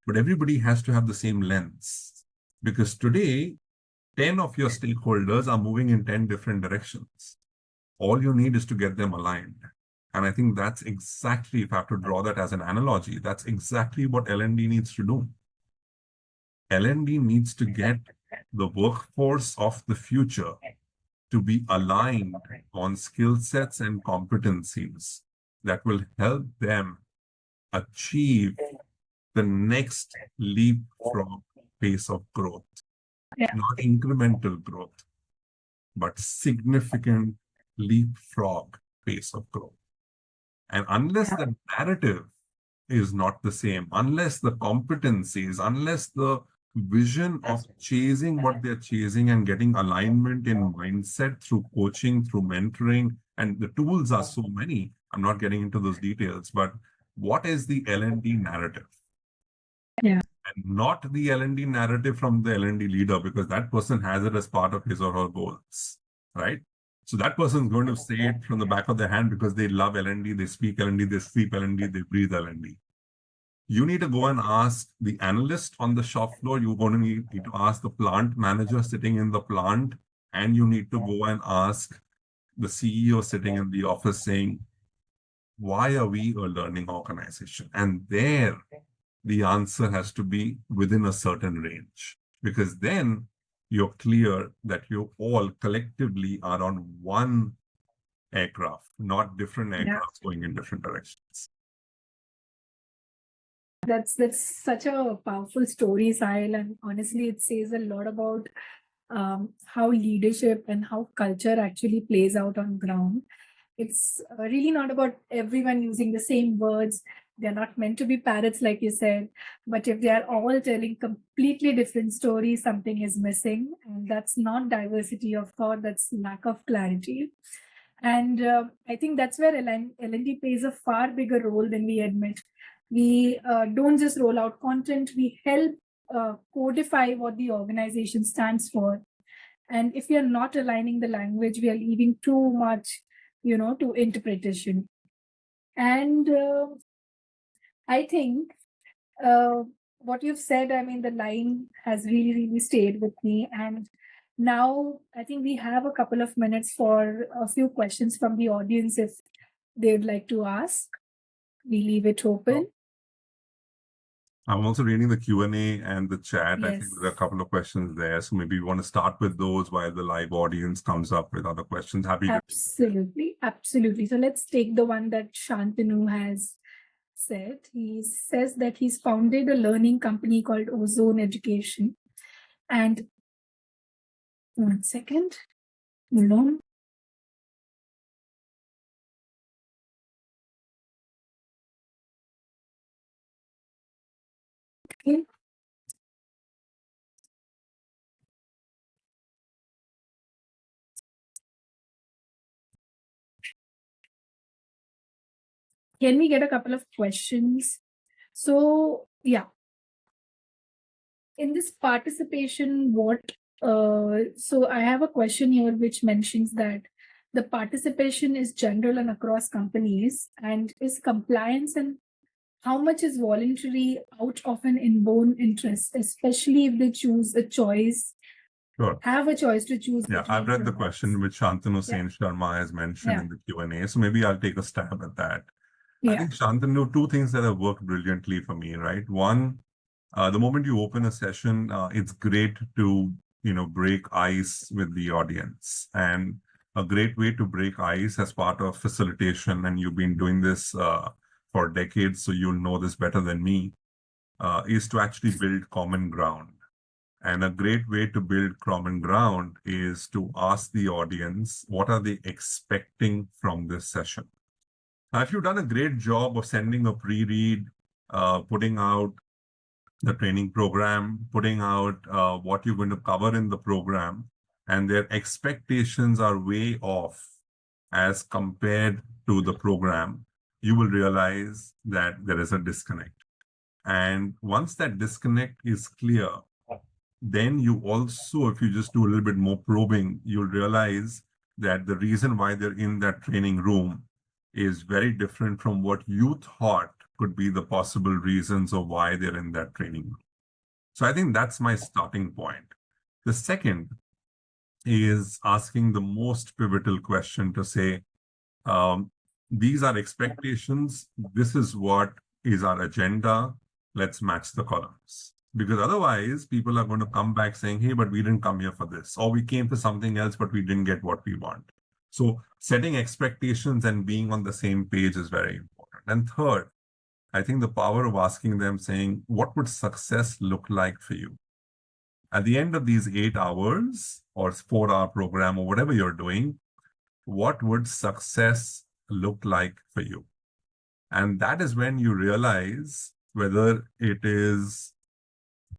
B: But everybody has to have the same lens. Because today, 10 of your stakeholders are moving in 10 different directions. All you need is to get them aligned. And I think that's exactly, if I have to draw that as an analogy, that's exactly what L&D needs to do. L&D needs to get the workforce of the future to be aligned on skill sets and competencies that will help them achieve the next leapfrog pace of growth.
A: Yeah.
B: Not incremental growth, but significant leapfrog pace of growth. And unless the narrative is not the same, unless the competencies, unless the vision of chasing what they're chasing and getting alignment in mindset through coaching, through mentoring, and the tools are so many, I'm not getting into those details, but what is the L&D narrative?
A: Yeah.
B: And not the L&D narrative from the L&D leader, because that person has it as part of his or her goals, right? So that person is going to say it from the back of their hand because they love L&D, they speak L&D, they sleep L&D, they breathe L&D. You need to go and ask the analyst on the shop floor. You're going to need to ask the plant manager sitting in the plant, and you need to go and ask the CEO sitting in the office saying, why are we a learning organization? And there, the answer has to be within a certain range, because then you're clear that you all collectively are on one aircraft, not different aircrafts going in different directions.
A: That's such a powerful story, Sahil, and honestly, it says a lot about how leadership and how culture actually plays out on ground. It's really not about everyone using the same words. They're not meant to be parrots, like you said. But if they are all telling completely different stories, something is missing. And that's not diversity of thought, that's lack of clarity. And I think that's where L&D plays a far bigger role than we admit. We don't just roll out content, we help codify what the organization stands for. And if we are not aligning the language, we are leaving too much, to interpretation. And I think what you've said, I mean, the line has really, really stayed with me. And now I think we have a couple of minutes for a few questions from the audience if they'd like to ask. We leave it open.
B: I'm also reading the Q&A and the chat. I think
A: Yes.
B: there are a couple of questions there. So maybe we want to start with those while the live audience comes up with other questions. Happy to.
A: Absolutely. Absolutely. So let's take the one that Shantanu has said. He says that he's founded a learning company called Ozone Education. And 1 second. Hold on. Okay. Can we get a couple of questions? So, yeah. In this participation, so I have a question here which mentions that the participation is general and across companies, and is compliance and how much is voluntary out of an inborn interest, especially if they choose a choice, have a choice to choose.
B: Yeah, I've read the question which Shantanu Sen Sharma has mentioned in the Q&A. So maybe I'll take a stab at that. I think, Shantanu, two things that have worked brilliantly for me, right? One, the moment you open a session, it's great to, break ice with the audience. And a great way to break ice as part of facilitation, and you've been doing this for decades, so you'll know this better than me, is to actually build common ground. And a great way to build common ground is to ask the audience, what are they expecting from this session? Now, if you've done a great job of sending a pre-read, putting out the training program, putting out what you're going to cover in the program, and their expectations are way off as compared to the program, you will realize that there is a disconnect. And once that disconnect is clear, then you also, if you just do a little bit more probing, you'll realize that the reason why they're in that training room is very different from what you thought could be the possible reasons of why they're in that training room. So I think that's my starting point. The second is asking the most pivotal question to say, these are expectations. This is what is our agenda. Let's match the columns. Because otherwise, people are going to come back saying, hey, but we didn't come here for this. Or we came for something else, but we didn't get what we want. So setting expectations and being on the same page is very important. And third, I think the power of asking them, saying, what would success look like for you? At the end of these 8 hours or 4-hour program or whatever you're doing, what would success look like for you? And that is when you realize whether it is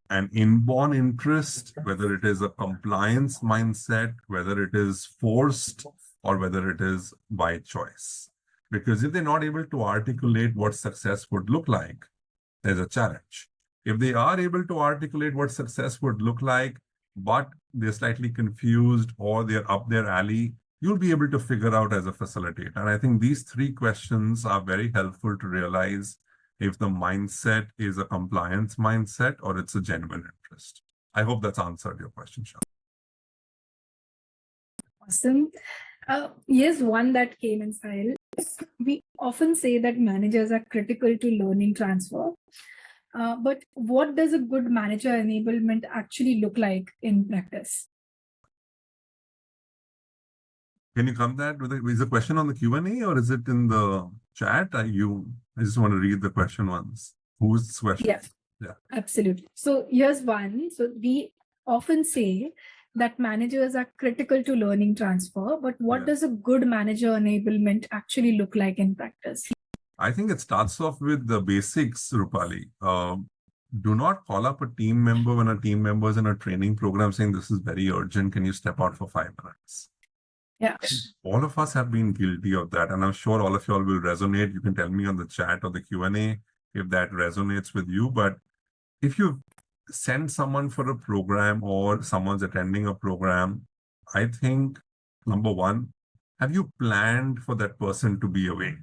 B: an inborn interest, whether it is a compliance mindset, whether it is forced, or whether it is by choice. Because if they're not able to articulate what success would look like, there's a challenge. If they are able to articulate what success would look like, but they're slightly confused or they're up their alley, you'll be able to figure out as a facilitator. And I think these 3 questions are very helpful to realize if the mindset is a compliance mindset or it's a genuine interest. I hope that's answered your question, Shah.
A: Awesome. Here's one that came in, Sahil. We often say that managers are critical to learning transfer. But what does a good manager enablement actually look like in practice?
B: Can you come that with is the question on the Q&A or is it in the chat? I just want to read the question once. Who's this question?
A: Yeah.
B: Yeah.
A: Absolutely. So here's one. So we often say that managers are critical to learning transfer, but what
B: Yeah.
A: does a good manager enablement actually look like in practice?
B: I think it starts off with the basics, Rupali. Do not call up a team member when a team member is in a training program saying, this is very urgent. Can you step out for 5 minutes?
A: Yeah.
B: All of us have been guilty of that. And I'm sure all of y'all will resonate. You can tell me on the chat or the Q&A if that resonates with you. But if you send someone for a program or someone's attending a program, I think, number one, have you planned for that person to be away?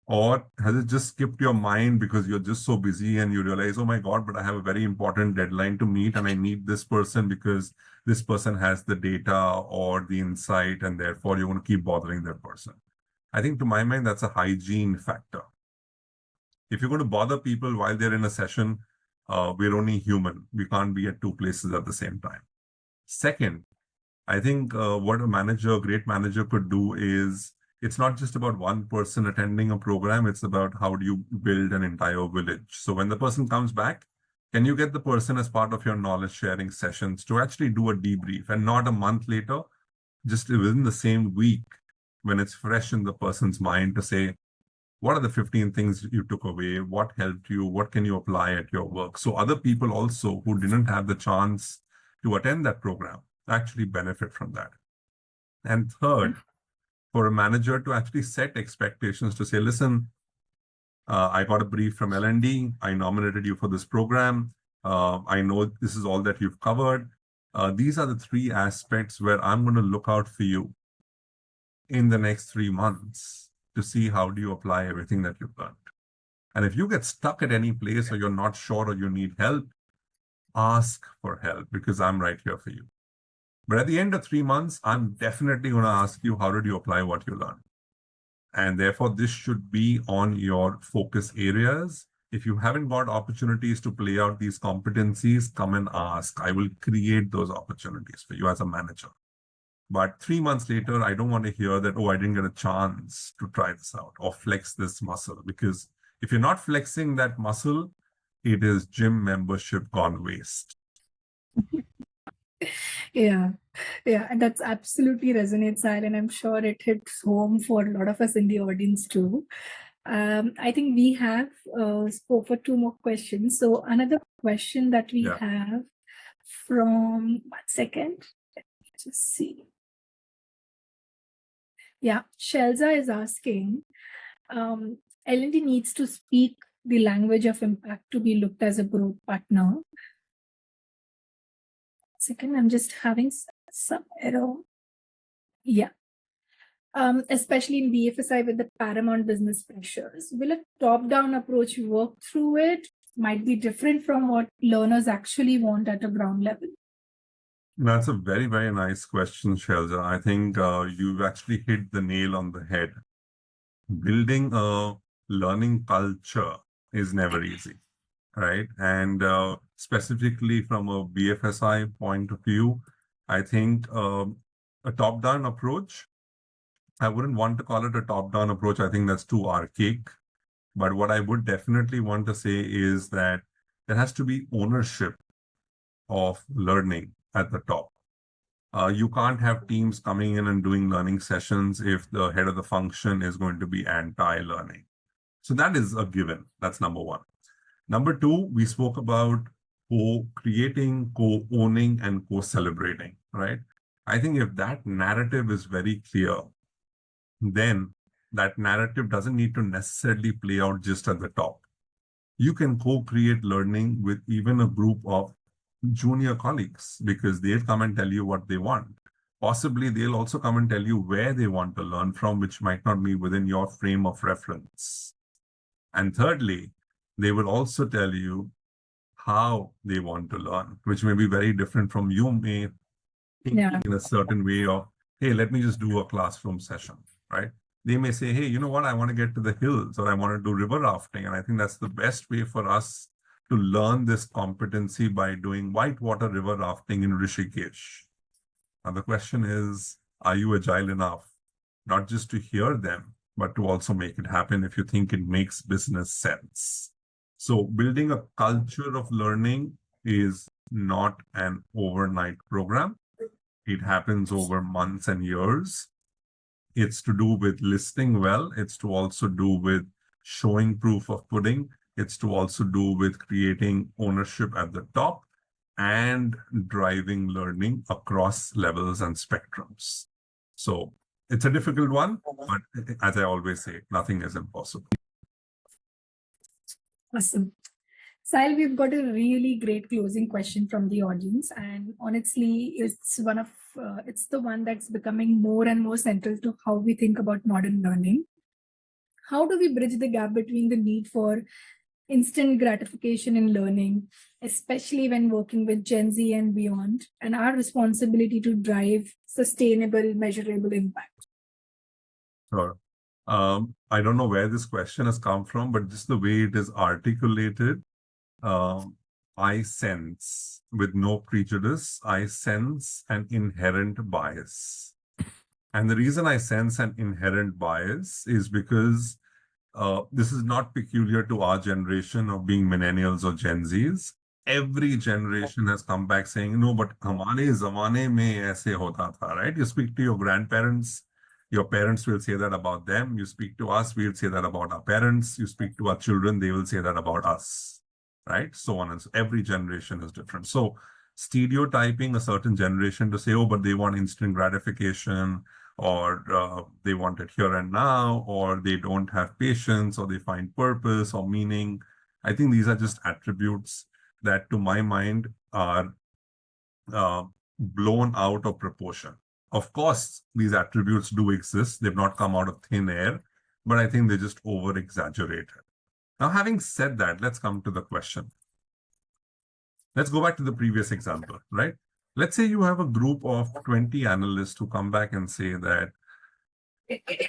B: Or has it just skipped your mind because you're just so busy and you realize, oh my God, but I have a very important deadline to meet and I need this person because this person has the data or the insight and therefore you want to keep bothering that person. I think to my mind, that's a hygiene factor. If you're going to bother people while they're in a session, we're only human. We can't be at two places at the same time. Second, I think what a great manager could do is, it's not just about one person attending a program, it's about how do you build an entire village. So when the person comes back, can you get the person as part of your knowledge sharing sessions to actually do a debrief and not a month later, just within the same week when it's fresh in the person's mind to say, what are the 15 things you took away? What helped you? What can you apply at your work? So other people also who didn't have the chance to attend that program actually benefit from that. And third, for a manager to actually set expectations to say, listen, I got a brief from L&D. I nominated you for this program. I know this is all that you've covered. These are the 3 aspects where I'm going to look out for you in the next 3 months to see how do you apply everything that you've learned. And if you get stuck at any place or you're not sure or you need help, ask for help because I'm right here for you. But at the end of 3 months, I'm definitely going to ask you, how did you apply what you learned? And therefore, this should be on your focus areas. If you haven't got opportunities to play out these competencies, come and ask. I will create those opportunities for you as a manager. But 3 months later, I don't want to hear that, oh, I didn't get a chance to try this out or flex this muscle. Because if you're not flexing that muscle, it is gym membership gone waste.
A: Yeah, and that's absolutely resonates, Sahil, and I'm sure it hits home for a lot of us in the audience too. I think we have spoke for 2 more questions. So another question that we have from, 1 second, let's just see. Yeah, Shelza is asking, L&D needs to speak the language of impact to be looked as a growth partner. Second, I'm just having some error. Yeah. Especially in BFSI with the paramount business pressures. Will a top-down approach work through it? Might be different from what learners actually want at a ground level.
B: That's a very, very nice question, Shelza. I think you've actually hit the nail on the head. Building a learning culture is never easy, right? And specifically from a BFSI point of view, I think a top-down approach, I wouldn't want to call it a top-down approach. I think that's too archaic. But what I would definitely want to say is that there has to be ownership of learning at the top. You can't have teams coming in and doing learning sessions if the head of the function is going to be anti-learning. So that is a given. That's number one. Number two, we spoke about co-creating, co-owning, and co-celebrating, right? I think if that narrative is very clear, then that narrative doesn't need to necessarily play out just at the top. You can co-create learning with even a group of junior colleagues because they'll come and tell you what they want. Possibly they'll also come and tell you where they want to learn from, which might not be within your frame of reference. And thirdly, they will also tell you how they want to learn, which may be very different from you may think in a certain way of, hey, let me just do a classroom session, right? They may say, hey, you know what, I want to get to the hills or I want to do river rafting. And I think that's the best way for us to learn this competency by doing whitewater river rafting in Rishikesh. Now the question is, are you agile enough, not just to hear them, but to also make it happen if you think it makes business sense? So building a culture of learning is not an overnight program. It happens over months and years. It's to do with listening well. It's to also do with showing proof of pudding. It's to also do with creating ownership at the top and driving learning across levels and spectrums. So it's a difficult one, but as I always say, nothing is impossible.
A: Awesome. Sahil, we've got a really great closing question from the audience, and honestly, it's the one that's becoming more and more central to how we think about modern learning. How do we bridge the gap between the need for instant gratification in learning, especially when working with Gen Z and beyond, and our responsibility to drive sustainable, measurable impact?
B: Sure. I don't know where this question has come from, but just the way it is articulated, I sense, with no prejudice, I sense an inherent bias. And the reason I sense an inherent bias is because this is not peculiar to our generation of being millennials or Gen Zs. Every generation has come back saying, no, but hamare zamane mein aise hota tha, right? You speak to your grandparents, your parents will say that about them. You speak to us, we'll say that about our parents. You speak to our children, they will say that about us, right? So on and so. Every generation is different. So stereotyping a certain generation to say, oh, but they want instant gratification, or they want it here and now, or they don't have patience, or they find purpose or meaning. I think these are just attributes that, to my mind, are blown out of proportion. Of course, these attributes do exist. They've not come out of thin air, but I think they're just over-exaggerated. Now, having said that, let's come to the question. Let's go back to the previous example, right? Let's say you have a group of 20 analysts who come back and say that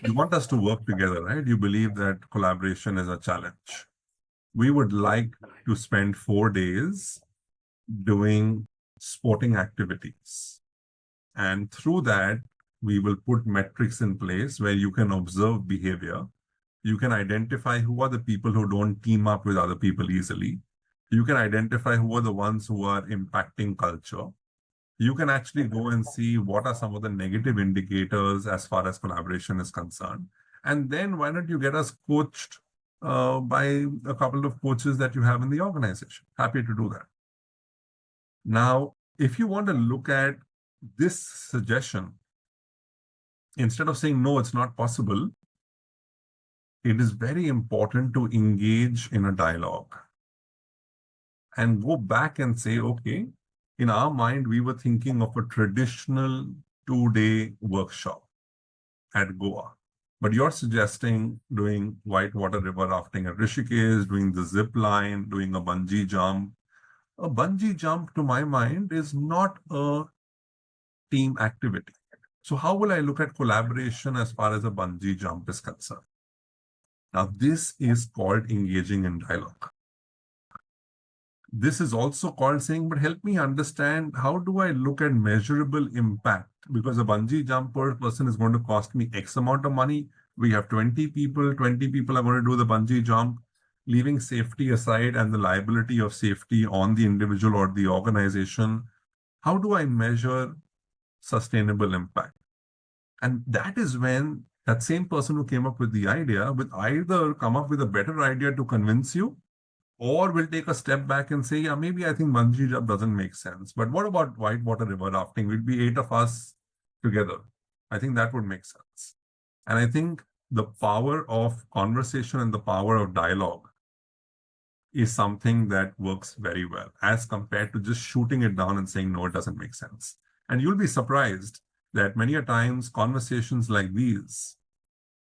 B: you want us to work together, right? You believe that collaboration is a challenge. We would like to spend 4 days doing sporting activities. And through that, we will put metrics in place where you can observe behavior. You can identify who are the people who don't team up with other people easily. You can identify who are the ones who are impacting culture. You can actually go and see what are some of the negative indicators as far as collaboration is concerned. And then why don't you get us coached by a couple of coaches that you have in the organization? Happy to do that. Now, if you want to look at this suggestion, instead of saying, no, it's not possible, it is very important to engage in a dialogue and go back and say, okay, in our mind, we were thinking of a traditional 2-day workshop at Goa. But you're suggesting doing whitewater river rafting at Rishikesh, doing the zip line, doing a bungee jump. A bungee jump, to my mind, is not a team activity. So how will I look at collaboration as far as a bungee jump is concerned? Now, this is called engaging in dialogue. This is also called saying, but help me understand, how do I look at measurable impact? Because a bungee jump per person is going to cost me X amount of money. We have 20 people are going to do the bungee jump, leaving safety aside and the liability of safety on the individual or the organization. How do I measure sustainable impact? And that is when that same person who came up with the idea will either come up with a better idea to convince you, or will take a step back and say, yeah, maybe I think bungee jump doesn't make sense. But what about whitewater river rafting? We'd be 8 of us together. I think that would make sense. And I think the power of conversation and the power of dialogue is something that works very well, as compared to just shooting it down and saying, no, it doesn't make sense. And you'll be surprised that many a times conversations like these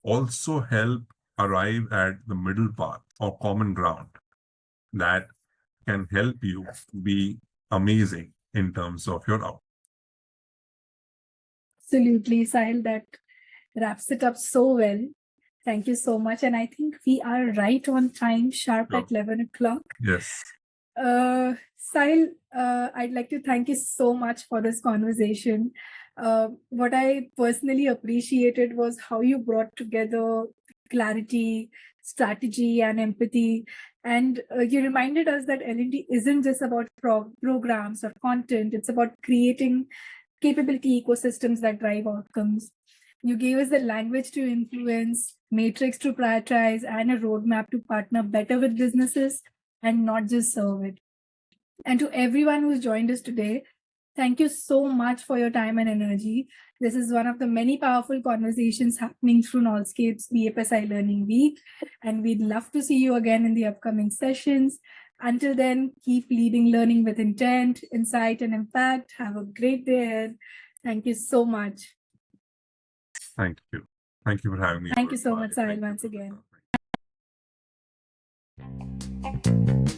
B: also help arrive at the middle path or common ground that can help you be amazing in terms of your outcome.
A: Absolutely, Sahil, that wraps it up so well. Thank you so much. And I think we are right on time, sharp at 11 o'clock.
B: Yes.
A: Sahil, I'd like to thank you so much for this conversation. What I personally appreciated was how you brought together clarity, strategy, and empathy And you reminded us that L&D isn't just about programs or content, it's about creating capability ecosystems that drive outcomes. You gave us the language to influence, matrix to prioritize, and a roadmap to partner better with businesses and not just serve it. And to everyone who's joined us today, thank you so much for your time and energy. This is one of the many powerful conversations happening through KNOLSKAPE's BFSI Learning Week, and we'd love to see you again in the upcoming sessions. Until then, keep leading learning with intent, insight, and impact. Have a great day ahead. Thank you so much.
B: Thank you. Thank you for having me.
A: Thank you so
B: Rupali.
A: much, Sahil,
B: Thank you,
A: once
B: Dutta.
A: again.